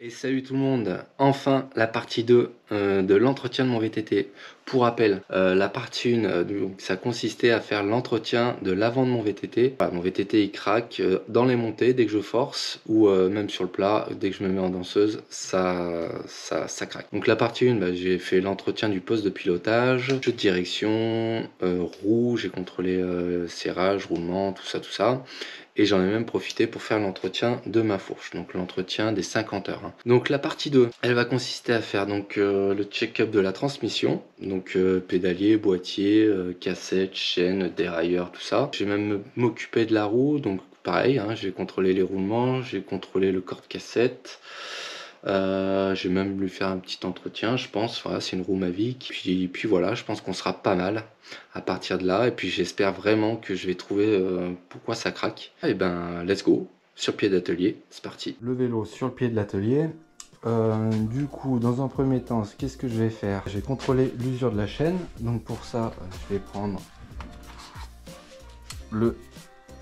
Et salut tout le monde, enfin la partie 2 de l'entretien de mon VTT. Pour rappel, la partie 1, donc, ça consistait à faire l'entretien de l'avant de mon VTT. Voilà, mon VTT il craque dans les montées dès que je force ou même sur le plat, dès que je me mets en danseuse, ça craque. Donc la partie 1, j'ai fait l'entretien du poste de pilotage, jeu de direction, roue, j'ai contrôlé serrage, roulement, tout ça. Et j'en ai même profité pour faire l'entretien de ma fourche, donc l'entretien des 50 heures. Donc la partie 2, elle va consister à faire donc le check-up de la transmission, donc pédalier, boîtier, cassette, chaîne, dérailleur, tout ça. Je vais même m'occuper de la roue, donc pareil, j'ai contrôlé les roulements, j'ai contrôlé le corps de cassette. Je vais même lui faire un petit entretien, je pense. Voilà, c'est une roue Mavic. Puis voilà, je pense qu'on sera pas mal à partir de là. Et puis j'espère vraiment que je vais trouver pourquoi ça craque. Et ben, let's go, sur pied d'atelier, c'est parti. Le vélo sur le pied de l'atelier. Du coup, dans un premier temps, qu'est-ce que je vais faire? Je vais contrôler l'usure de la chaîne. Donc pour ça, je vais prendre le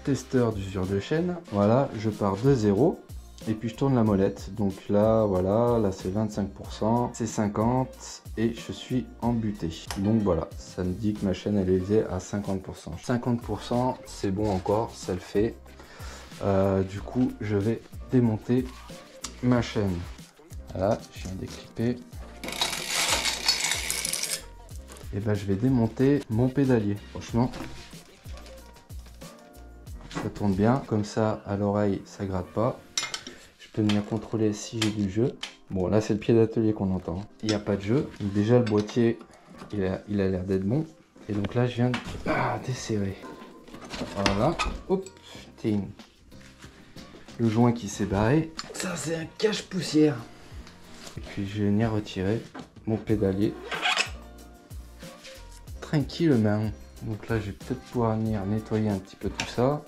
testeur d'usure de chaîne. Voilà, je pars de 0. Et puis je tourne la molette, donc là voilà, là c'est 25%, c'est 50 et je suis embuté. Donc voilà, ça me dit que ma chaîne elle est élevée à 50%. 50% c'est bon encore, ça le fait. Du coup je vais démonter ma chaîne. Voilà, je viens d'éclipper. Et ben je vais démonter mon pédalier. Franchement, ça tourne bien, comme ça à l'oreille ça gratte pas. Je peux venir contrôler si j'ai du jeu. Bon, là c'est le pied d'atelier qu'on entend. Il n'y a pas de jeu. Donc, déjà le boîtier, il a l'air d'être bon. Et donc là je viens de desserrer. Voilà. Hop, ting. Le joint qui s'est barré. Ça c'est un cache-poussière. Et puis je vais venir retirer mon pédalier. Tranquillement. Donc là je vais peut-être pouvoir venir nettoyer un petit peu tout ça.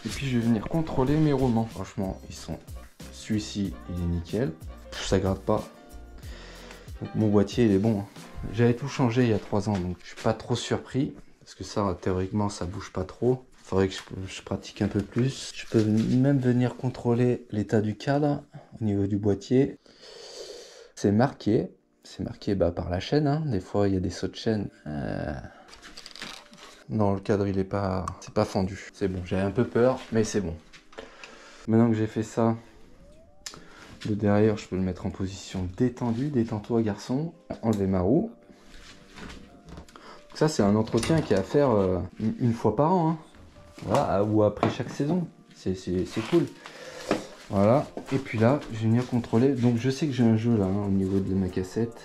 Et puis je vais venir contrôler mes roulements. Franchement, ils sont. Celui-ci, il est nickel. Ça gratte pas. Donc, mon boîtier, il est bon. J'avais tout changé il y a 3 ans, donc je suis pas trop surpris. Parce que ça, théoriquement, ça bouge pas trop. Il faudrait que je pratique un peu plus. Je peux même venir contrôler l'état du cadre au niveau du boîtier. C'est marqué. C'est marqué par la chaîne. Des fois, il y a des sauts de chaîne. Non, le cadre, il est pas... C'est pas fendu. C'est bon, j'avais un peu peur, mais c'est bon. Maintenant que j'ai fait ça, de derrière, je peux le mettre en position détendue. Détends-toi, garçon. Enlever ma roue. Donc ça, c'est un entretien qui est à faire une fois par an. Voilà, ou après chaque saison. C'est cool. Voilà. Et puis là, je vais venir contrôler. Donc je sais que j'ai un jeu là, au niveau de ma cassette.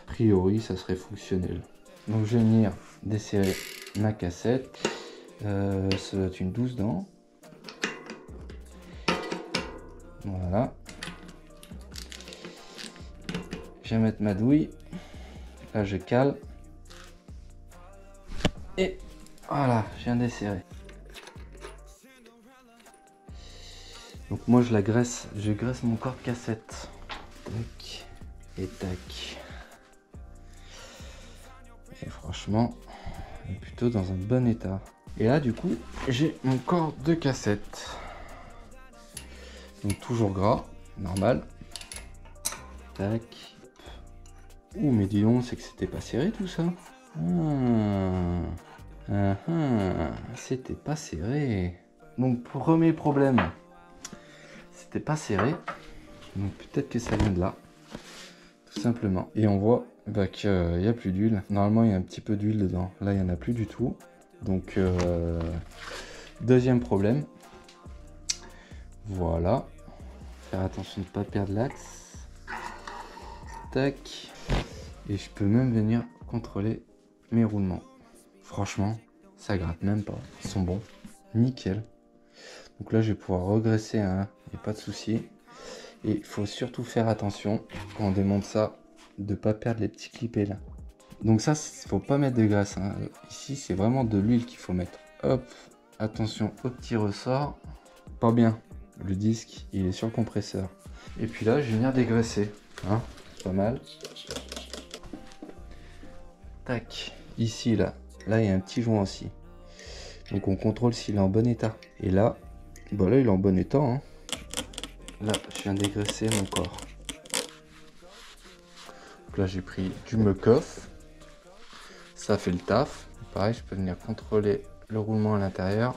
A priori, ça serait fonctionnel. Donc je vais venir desserrer ma cassette. Ça doit être une 12 dents. Voilà. Je vais mettre ma douille. Là, je cale. Et voilà, je viens de desserrer. Donc moi, je graisse mon corps de cassette. Tac. Et tac. Et franchement, il est plutôt dans un bon état. Et là, du coup, j'ai mon corps de cassette. Donc toujours gras, normal. Tac. Ouh, mais dis donc, c'est que c'était pas serré tout ça. C'était pas serré. Donc premier problème, c'était pas serré. Donc peut-être que ça vient de là, tout simplement. Et on voit qu'il n'y a plus d'huile. Normalement, il y a un petit peu d'huile dedans. Là, il n'y en a plus du tout. Donc deuxième problème. Voilà. Faire attention de ne pas perdre l'axe. Tac. Et je peux même venir contrôler mes roulements. Franchement, ça gratte même pas. Ils sont bons. Nickel. Donc là, je vais pouvoir regresser, il n'y a pas de souci. Et il faut surtout faire attention quand on démonte ça, de ne pas perdre les petits clippés là. Donc ça, il faut pas mettre de graisse. Ici, c'est vraiment de l'huile qu'il faut mettre. Hop, attention au petit ressort. Pas bien. Le disque, il est sur le compresseur. Et puis là, je vais venir dégraisser. Pas mal. Tac. Ici, là, il y a un petit joint aussi. Donc on contrôle s'il est en bon état. Et là, Bon là il est en bon état, hein. Là je viens dégraisser mon corps. Donc là j'ai pris du Muc-Off. Ça fait le taf. Pareil, je peux venir contrôler le roulement à l'intérieur.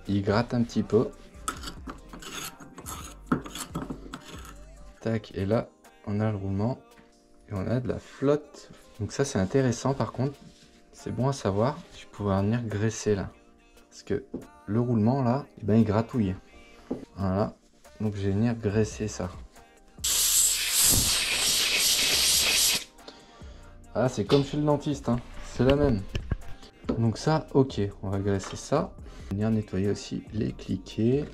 Il gratte un petit peu. Tac, et là on a le roulement et on a de la flotte. Donc ça c'est intéressant par contre. C'est bon à savoir. Je vais pouvoir venir graisser là. Parce que le roulement là, eh ben, il gratouille. Voilà. Donc je vais venir graisser ça. Ah, c'est comme chez le dentiste, hein. C'est la même. Donc ça, ok, on va graisser ça. Venir nettoyer aussi les cliquets.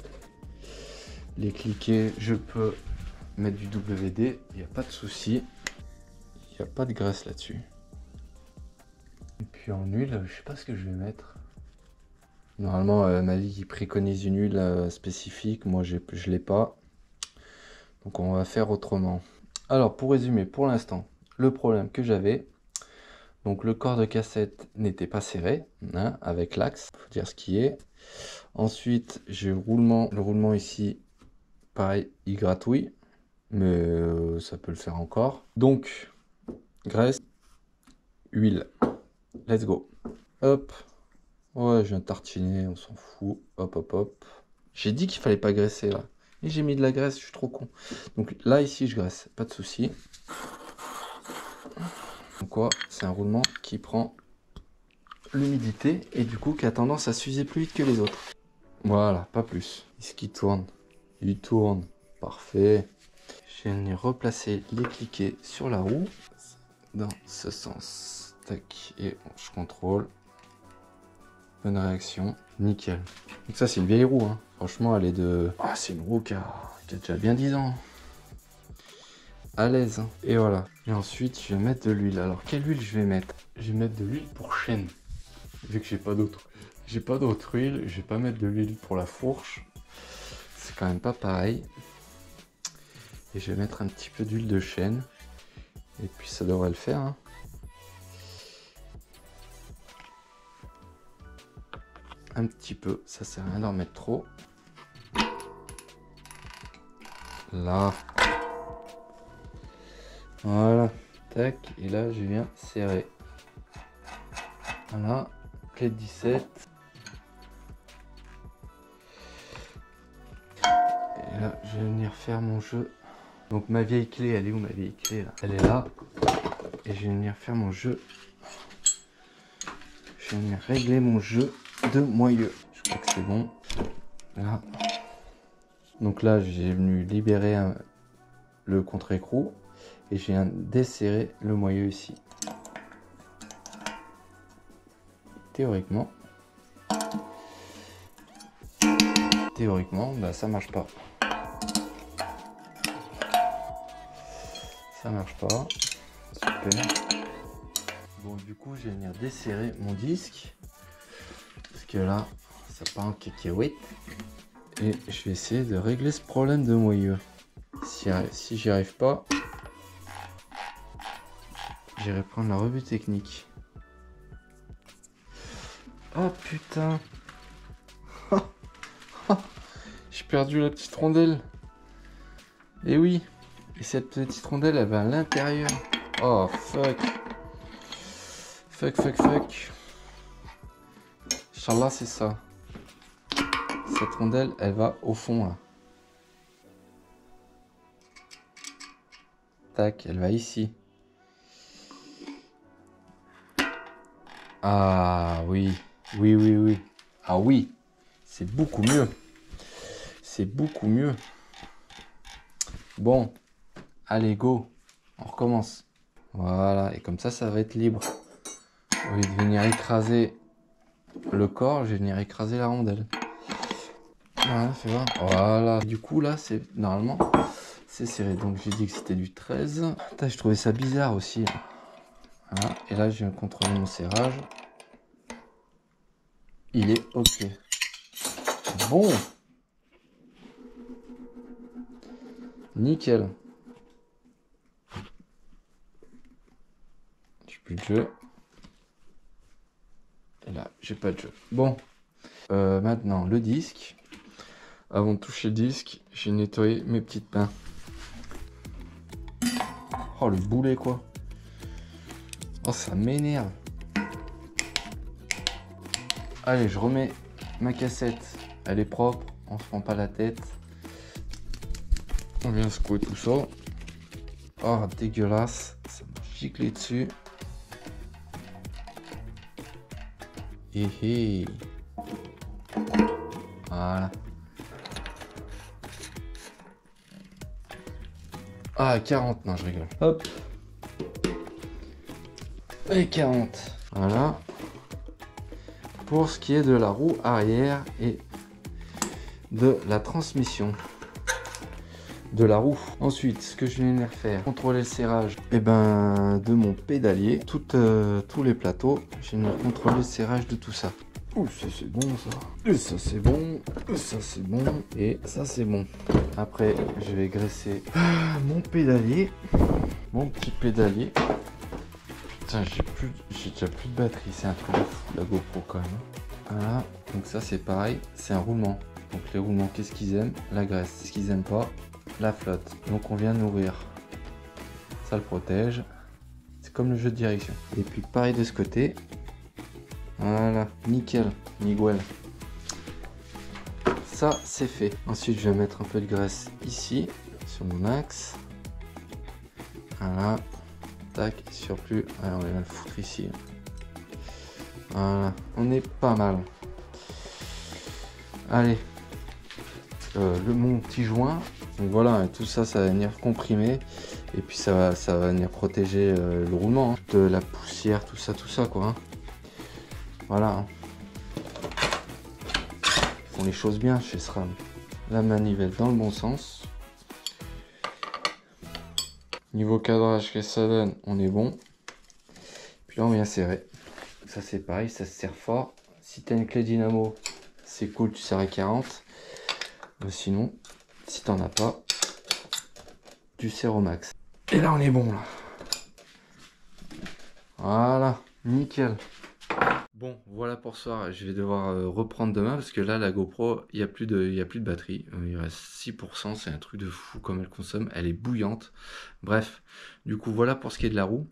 Les cliquets, je peux mettre du WD, il n'y a pas de souci. Il n'y a pas de graisse là-dessus. Et puis en huile, je sais pas ce que je vais mettre. Normalement, ma vie préconise une huile spécifique. Moi, je l'ai pas. Donc on va faire autrement. Alors pour résumer, pour l'instant, le problème que j'avais, donc le corps de cassette n'était pas serré, hein, avec l'axe, faut dire ce qui est. Ensuite, j'ai le roulement ici, pareil, il gratouille, mais ça peut le faire encore. Donc, graisse, huile, let's go. Hop, ouais, je viens de tartiner, on s'en fout, hop, hop, hop. J'ai dit qu'il fallait pas graisser là. Et j'ai mis de la graisse, je suis trop con. Donc là, ici, je graisse, pas de souci. Donc quoi, c'est un roulement qui prend l'humidité et du coup qui a tendance à s'user plus vite que les autres. Voilà, pas plus. Est-ce qu'il tourne? Il tourne. Parfait. Je vais venir replacer les cliquets sur la roue. Dans ce sens. Tac. Et je contrôle. Bonne réaction. Nickel. Donc ça, c'est une vieille roue, hein. Franchement, elle est de... Ah, c'est une roue qui a déjà bien 10 ans. À l'aise. Hein. Et voilà. Et ensuite, je vais mettre de l'huile. Alors, quelle huile je vais mettre? Je vais mettre de l'huile pour chêne. Vu que j'ai pas d'autre. J'ai pas d'autre huile. Je vais pas mettre de l'huile pour la fourche. C'est quand même pas pareil. Et je vais mettre un petit peu d'huile de chêne. Et puis ça devrait le faire. Hein. Un petit peu. Ça sert à rien d'en mettre trop. Là. Voilà. Tac. Et là, je viens serrer. Voilà. Clé de 17. Et là, je vais venir faire mon jeu. Donc ma vieille clé, elle est où ma vieille clé là? Elle est là. Et je vais venir faire mon jeu. Je vais venir régler mon jeu de moyeu. Je crois que c'est bon. Là. Donc là, j'ai venu libérer le contre-écrou. Et je viens desserrer le moyeu ici. Théoriquement, bah, ça marche pas. Ça marche pas. Super. Bon, du coup, je vais venir desserrer mon disque. Parce que là, ça part en cacahuète. Et je vais essayer de régler ce problème de moyeu. Si j'y arrive pas, j'irai prendre la revue technique. Oh putain. J'ai perdu la petite rondelle. Et oui. Et cette petite rondelle, elle va à l'intérieur. Oh fuck. Fuck. Inch'Allah, c'est ça. Cette rondelle, elle va au fond là. Tac, elle va ici. Ah oui. Oui. Ah oui. C'est beaucoup mieux. C'est beaucoup mieux. Bon. Allez, go. On recommence. Voilà. Et comme ça va être libre. Au lieu de venir écraser le corps, je vais venir écraser la rondelle. Voilà, fais voir. Voilà. Du coup, là, c'est normalement, c'est serré. Donc, j'ai dit que c'était du 13. Putain, je trouvais ça bizarre aussi. Voilà. Et là, je viens contrôler mon serrage. Il est OK. Bon. Nickel. J'ai plus de jeu. Et là, j'ai pas de jeu. Bon. Maintenant, le disque. Avant de toucher le disque, j'ai nettoyé mes petites pinces. Oh le boulet quoi. Oh ça m'énerve. Allez, je remets ma cassette. Elle est propre, on se prend pas la tête. On vient secouer tout ça. Oh dégueulasse, ça m'a giclé dessus. Hé. Voilà. Ah 40, non je rigole. Hop. Et 40. Voilà. Pour ce qui est de la roue arrière et de la transmission de la roue. Ensuite, ce que je viens de faire, contrôler le serrage de mon pédalier, tous les plateaux. Je viens de contrôler le serrage de tout ça. Ouh, ça c'est bon ça. Et ça c'est bon. Et ça c'est bon. Et ça c'est bon. Après, je vais graisser mon pédalier. Mon petit pédalier. Putain, j'ai déjà plus de batterie. C'est un truc de fou la GoPro quand même. Voilà. Donc ça c'est pareil. C'est un roulement. Donc les roulements, qu'est-ce qu'ils aiment? La graisse. Ce qu'ils aiment pas, la flotte. Donc on vient nourrir. Ça le protège. C'est comme le jeu de direction. Et puis pareil de ce côté. Voilà, nickel, Miguel. Ça, c'est fait. Ensuite, je vais mettre un peu de graisse ici, sur mon axe. Voilà. Tac, surplus. Alors, on va le foutre ici. Voilà, on est pas mal. Allez. Mon petit joint. Donc voilà, tout ça, ça va venir comprimer. Et puis, ça va venir protéger le roulement. Hein, de la poussière, tout ça, quoi. Hein. Voilà. Ils font les choses bien chez SRAM. La manivelle dans le bon sens. Niveau cadrage, que ça donne, on est bon. Puis là, on vient serrer. Ça, c'est pareil, ça se serre fort. Si tu as une clé dynamo, c'est cool, tu serres à 40. Sinon, si tu n'en as pas, tu serres au max. Et là, on est bon. Là. Voilà, nickel. Bon, voilà pour ce soir, je vais devoir reprendre demain parce que là, la GoPro, il n'y a plus de batterie. Il reste 6%, c'est un truc de fou comme elle consomme. Elle est bouillante. Bref, du coup, voilà pour ce qui est de la roue.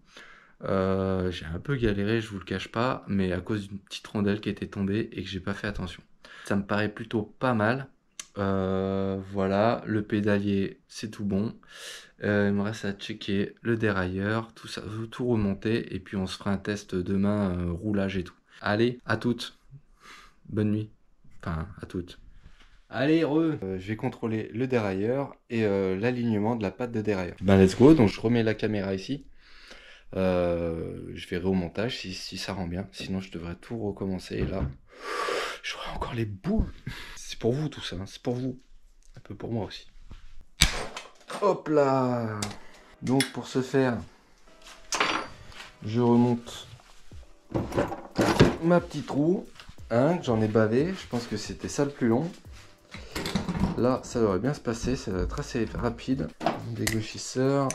J'ai un peu galéré, je vous le cache pas, mais à cause d'une petite rondelle qui était tombée et que j'ai pas fait attention. Ça me paraît plutôt pas mal. Voilà, le pédalier, c'est tout bon. Il me reste à checker le dérailleur, tout ça, tout remonter. Et puis on se fera un test demain, roulage et tout. Allez, à toutes. Bonne nuit. Enfin, à toutes. Allez, je vais contrôler le dérailleur et l'alignement de la patte de dérailleur. Ben, let's go. Donc, je remets la caméra ici. Je verrai au montage si ça rend bien. Sinon, je devrais tout recommencer. Et là, j'aurai encore les boules. C'est pour vous tout ça. Hein. C'est pour vous. Un peu pour moi aussi. Hop là. Donc, pour ce faire, je remonte ma petite roue, hein, j'en ai bavé, je pense que c'était ça le plus long. Là, ça devrait bien se passer, ça doit être assez rapide. Dégauchisseur,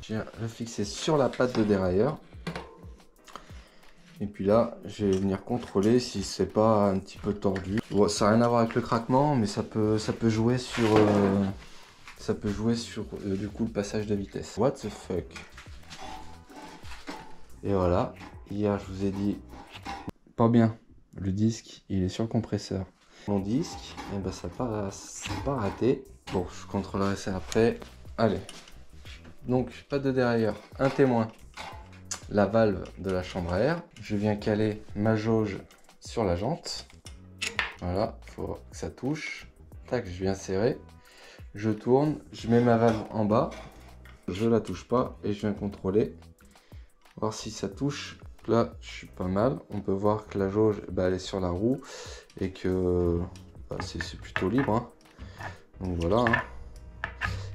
je viens le fixer sur la patte de dérailleur. Et puis là, je vais venir contrôler si c'est pas un petit peu tordu. Bon, ça n'a rien à voir avec le craquement, mais ça peut jouer sur, du coup le passage de vitesse. What the fuck? Et voilà, hier je vous ai dit pas bien, le disque il est sur le compresseur. Mon disque, et ben ça pas raté. Bon, je contrôlerai ça après. Allez, donc pas de dérailleur, un témoin, la valve de la chambre à air. Je viens caler ma jauge sur la jante. Voilà, il faut que ça touche. Tac, je viens serrer. Je tourne, je mets ma valve en bas. Je la touche pas et je viens contrôler. Voir si ça touche. Là, je suis pas mal. On peut voir que la jauge, elle est sur la roue et que c'est plutôt libre. Hein. Donc voilà. Hein.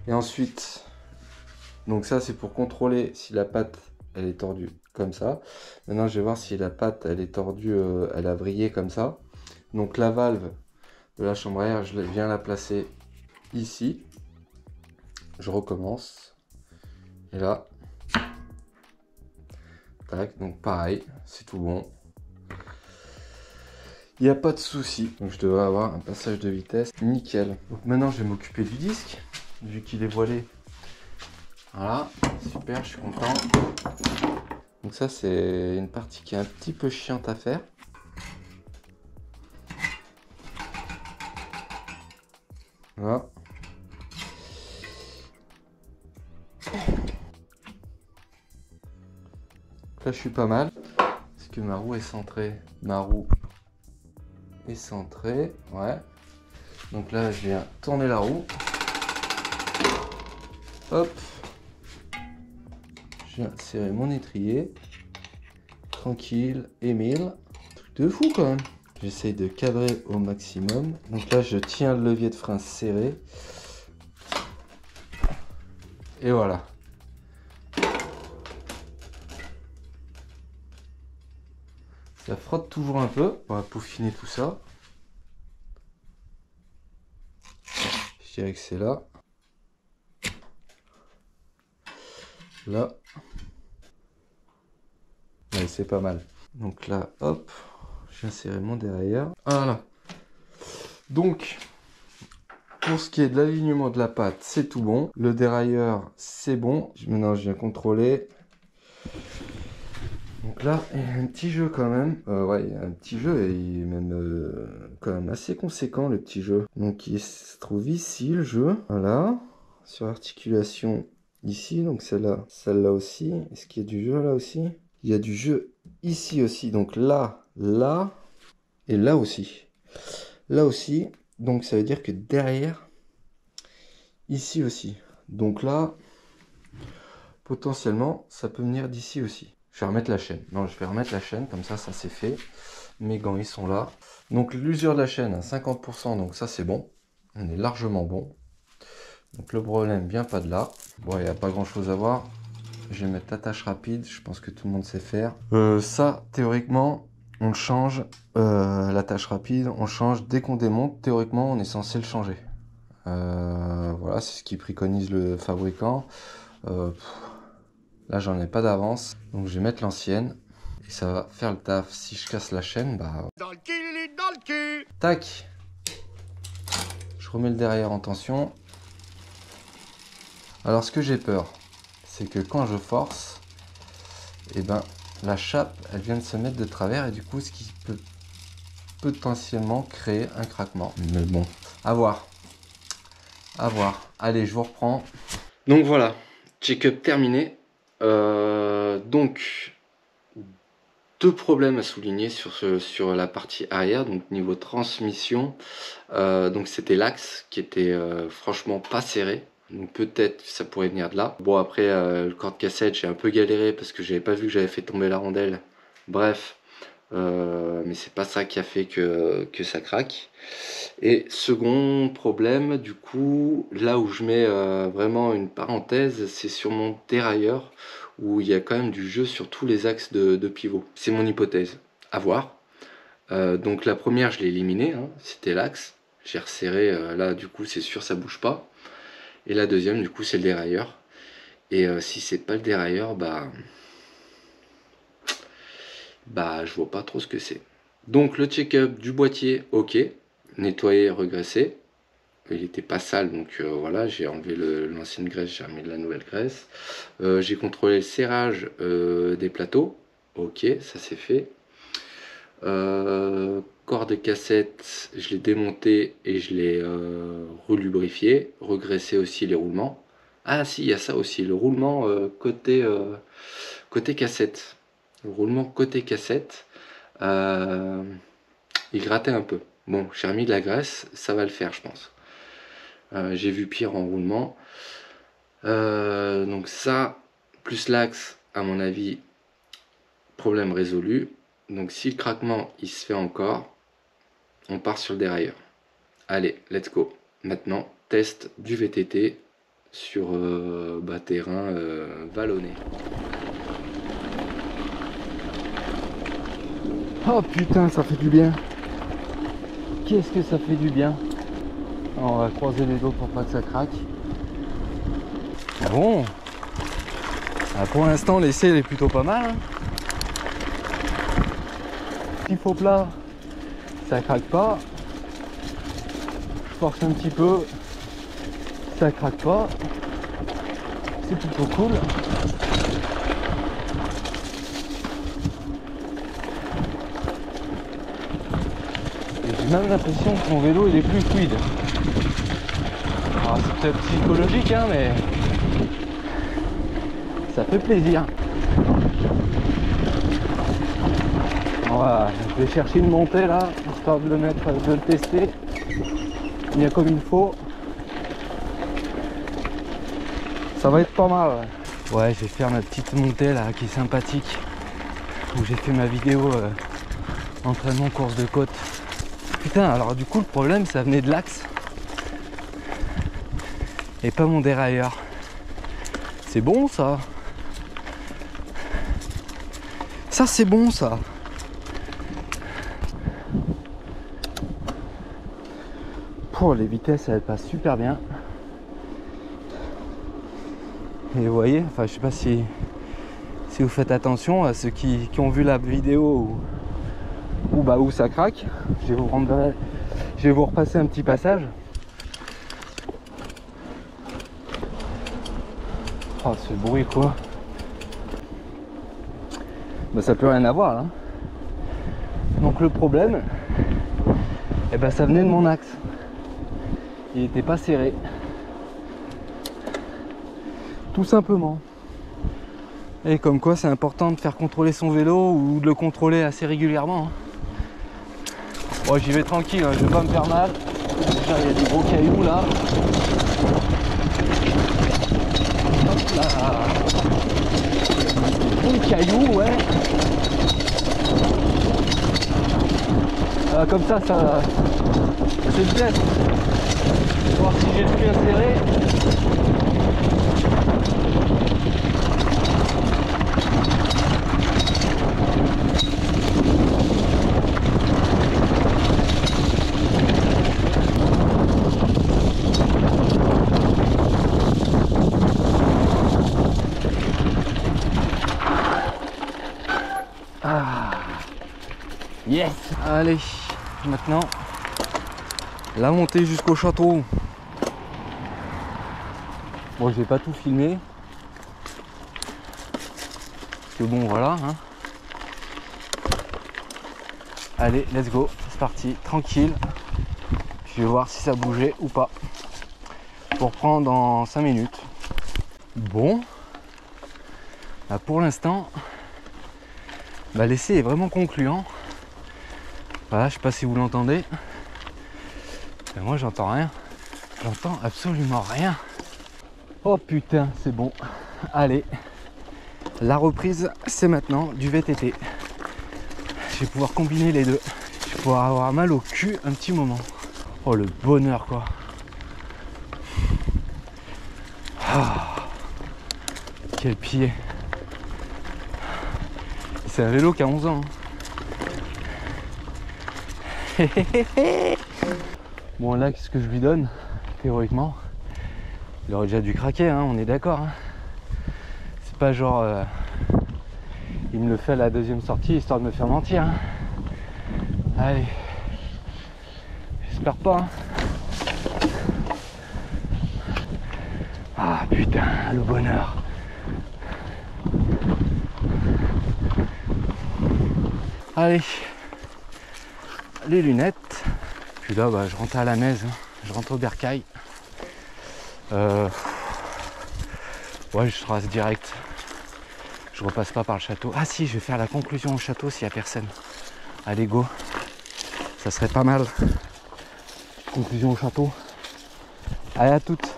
Et ensuite, donc ça c'est pour contrôler si la patte elle est tordue comme ça. Maintenant, je vais voir si la patte elle est tordue, elle a vrillé comme ça. Donc la valve de la chambre à air, je viens la placer ici. Je recommence. Et là. Tac, donc pareil, c'est tout bon. Il n'y a pas de souci. Donc je devrais avoir un passage de vitesse nickel. Donc maintenant je vais m'occuper du disque, vu qu'il est voilé. Voilà, super, je suis content. Donc ça c'est une partie qui est un petit peu chiante à faire. Voilà. Là je suis pas mal. Est-ce que ma roue est centrée? Ma roue est centrée, ouais. Donc là je viens tourner la roue. Hop. Je viens serrer mon étrier. Tranquille, Émile. Truc de fou quand même. J'essaye de cadrer au maximum. Donc là je tiens le levier de frein serré. Et voilà. Ça frotte toujours un peu. On va peaufiner tout ça. Je dirais que c'est là. Là. Ouais, c'est pas mal. Donc là, hop. Je viens serrer mon dérailleur. Voilà. Donc, pour ce qui est de l'alignement de la patte, c'est tout bon. Le dérailleur, c'est bon. Maintenant, je viens contrôler. Donc là, il y a un petit jeu quand même. Ouais, il y a un petit jeu et il est même quand même assez conséquent le petit jeu. Donc il se trouve ici le jeu. Voilà. Sur l'articulation ici. Donc celle-là aussi. Est-ce qu'il y a du jeu là aussi? Il y a du jeu ici aussi. Donc là, là et là aussi. Là aussi. Donc ça veut dire que derrière, ici aussi. Donc là, potentiellement, ça peut venir d'ici aussi. Je vais remettre la chaîne. Non, je vais remettre la chaîne, comme ça c'est fait. Mes gants, ils sont là. Donc l'usure de la chaîne à 50%, donc ça c'est bon. On est largement bon. Donc le problème vient pas de là. Bon, il n'y a pas grand chose à voir. Je vais mettre l'attache rapide, je pense que tout le monde sait faire. Ça, théoriquement, on le change. L'attache rapide, on change dès qu'on démonte. Théoriquement, on est censé le changer. Voilà, c'est ce qui préconise le fabricant. Là, j'en ai pas d'avance, donc je vais mettre l'ancienne et ça va faire le taf. Si je casse la chaîne, bah... Dans le cul. Tac. Je remets le derrière en tension. Alors, ce que j'ai peur, c'est que quand je force, et ben, la chape, elle vient de se mettre de travers et du coup, ce qui peut potentiellement créer un craquement. Mais bon, à voir. À voir. Allez, je vous reprends. Donc voilà, check-up terminé. Donc, deux problèmes à souligner sur la partie arrière, donc niveau transmission. Donc c'était l'axe qui était franchement pas serré. Donc peut-être ça pourrait venir de là. Bon après le corde-cassette j'ai un peu galéré parce que j'avais pas vu que j'avais fait tomber la rondelle. Bref, mais c'est pas ça qui a fait que ça craque. Et second problème, du coup, là où je mets vraiment une parenthèse, c'est sur mon dérailleur, où il y a quand même du jeu sur tous les axes de pivot. C'est mon hypothèse, à voir. Donc la première, je l'ai éliminée, hein, c'était l'axe. J'ai resserré, là du coup c'est sûr ça bouge pas. Et la deuxième, du coup, c'est le dérailleur. Et si c'est pas le dérailleur, bah je vois pas trop ce que c'est. Donc le check-up du boîtier, ok, nettoyé, regraissé. Il était pas sale, donc voilà, j'ai enlevé l'ancienne graisse, j'ai remis de la nouvelle graisse. J'ai contrôlé le serrage des plateaux, ok, ça c'est fait. Corps de cassette, je l'ai démonté et je l'ai relubrifié, regraissé aussi les roulements. Ah si, il y a ça aussi, le roulement côté cassette. Le roulement côté cassette, il grattait un peu. Bon, j'ai remis de la graisse, ça va le faire je pense. J'ai vu pire en roulement. Donc ça, plus l'axe, à mon avis, problème résolu. Donc si le craquement il se fait encore, on part sur le dérailleur. Allez, let's go. Maintenant, test du VTT sur terrain vallonné. Oh putain, ça fait du bien. Qu'est-ce que ça fait du bien. On va croiser les doigts pour pas que ça craque. Bon. Pour l'instant, l'essai est plutôt pas mal. Hein. Il faut plat. ça craque pas. Je force un petit peu, ça craque pas. C'est plutôt cool. Et j'ai même l'impression que mon vélo il est plus fluide. Alors c'est peut-être psychologique hein, mais ça fait plaisir. Voilà, je vais chercher une montée là, histoire de le mettre, de le tester bien comme il faut. Ça va être pas mal. Ouais, je vais faire ma petite montée là qui est sympathique, où j'ai fait ma vidéo entraînement course de côte. Putain, alors du coup le problème ça venait de l'axe et pas mon dérailleur. C'est bon ça. Ça c'est bon ça. Pour les vitesses elles passent super bien. Et vous voyez, enfin je sais pas si vous faites attention à ceux qui ont vu la vidéo où ça craque. Je vais vous repasser un petit passage. Oh ce bruit quoi. Bah ça peut rien avoir là. Donc le problème, eh ben, ça venait de mon axe. Il n'était pas serré. Tout simplement. Et comme quoi c'est important de faire contrôler son vélo ou de le contrôler assez régulièrement. Bon j'y vais tranquille, hein, je vais pas me faire mal. Déjà il y a des gros cailloux là. Hop là. Des bons cailloux, ouais. Comme ça c'est le test. Voir si j'ai le bien serré. Ah. Yes. Allez, maintenant la montée jusqu'au château. Bon, je vais pas tout filmer. Parce que bon, voilà. Hein. Allez, let's go. C'est parti, tranquille. Je vais voir si ça bougeait ou pas. Pour prendre dans 5 minutes. Bon. Là, pour l'instant, bah, l'essai est vraiment concluant. Voilà, je sais pas si vous l'entendez. Mais moi, j'entends rien. J'entends absolument rien. Oh putain, c'est bon. Allez, la reprise, c'est maintenant du VTT. Je vais pouvoir combiner les deux. Je vais pouvoir avoir mal au cul un petit moment. Oh, le bonheur, quoi. Ah, quel pied. C'est un vélo qui a 11 ans. Hein. Bon, là, qu'est-ce que je lui donne? Théoriquement, il aurait déjà dû craquer, hein, on est d'accord. Hein. C'est pas genre... il me le fait à la deuxième sortie, histoire de me faire mentir. Hein. Allez. J'espère pas. Hein. Ah putain, le bonheur. Allez. Les lunettes. Puis là, bah, je rentre à la Mèze. Hein. Je rentre au Bercail. Ouais, je trace direct. Je repasse pas par le château. Ah si, je vais faire la conclusion au château s'il n'y a personne. Allez, go. Ça serait pas mal. Conclusion au château. Allez, à toutes.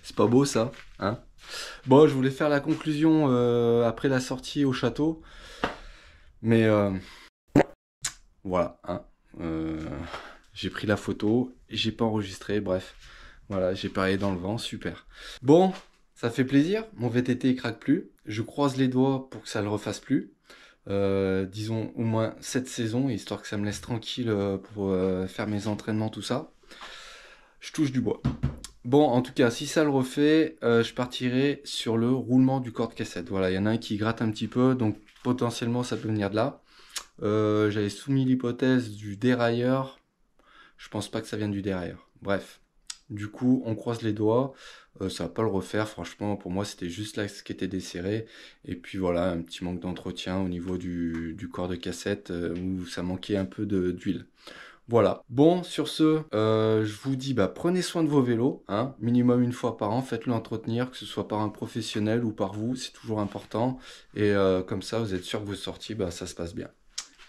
C'est pas beau ça, hein? Bon, je voulais faire la conclusion après la sortie au château. Mais voilà, hein. J'ai pris la photo, j'ai pas enregistré, bref. Voilà, j'ai parié dans le vent, super. Bon, ça fait plaisir, mon VTT il craque plus. Je croise les doigts pour que ça le refasse plus. Disons au moins cette saison, histoire que ça me laisse tranquille pour faire mes entraînements, tout ça. Je touche du bois. Bon, en tout cas, si ça le refait, je partirai sur le roulement du corps de cassette. Voilà, il y en a un qui gratte un petit peu, donc potentiellement ça peut venir de là. J'avais soumis l'hypothèse du dérailleur. Je pense pas que ça vienne du dérailleur. Bref, du coup, on croise les doigts. Ça va pas le refaire. Franchement, pour moi, c'était juste là ce qui était desserré. Et puis voilà, un petit manque d'entretien au niveau du corps de cassette où ça manquait un peu d'huile. Voilà. Bon, sur ce, je vous dis, bah, prenez soin de vos vélos, hein, minimum une fois par an, faites-le entretenir, que ce soit par un professionnel ou par vous, c'est toujours important. Et comme ça, vous êtes sûr que vos sorties, bah, ça se passe bien.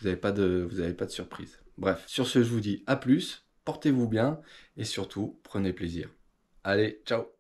Vous avez pas de surprise. Bref, sur ce, je vous dis à plus, portez-vous bien et surtout, prenez plaisir. Allez, ciao!